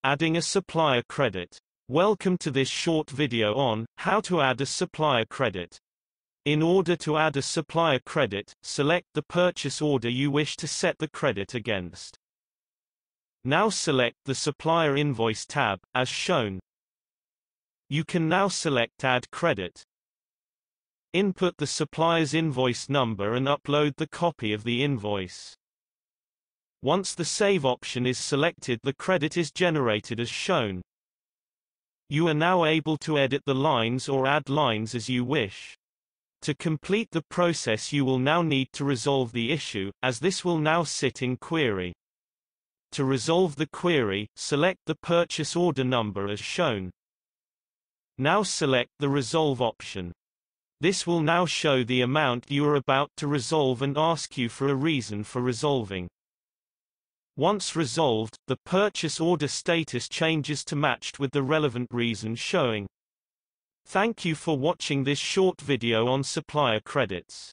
Adding a supplier credit. Welcome to this short video on how to add a supplier credit. In order to add a supplier credit, select the purchase order you wish to set the credit against. Now select the Supplier Invoice tab, as shown. You can now select Add Credit. Input the supplier's invoice number and upload the copy of the invoice. Once the Save option is selected, the credit is generated as shown. You are now able to edit the lines or add lines as you wish. To complete the process, you will now need to resolve the issue, as this will now sit in query. To resolve the query, select the purchase order number as shown. Now select the Resolve option. This will now show the amount you are about to resolve and ask you for a reason for resolving. Once resolved, the purchase order status changes to matched with the relevant reason showing. Thank you for watching this short video on supplier credits.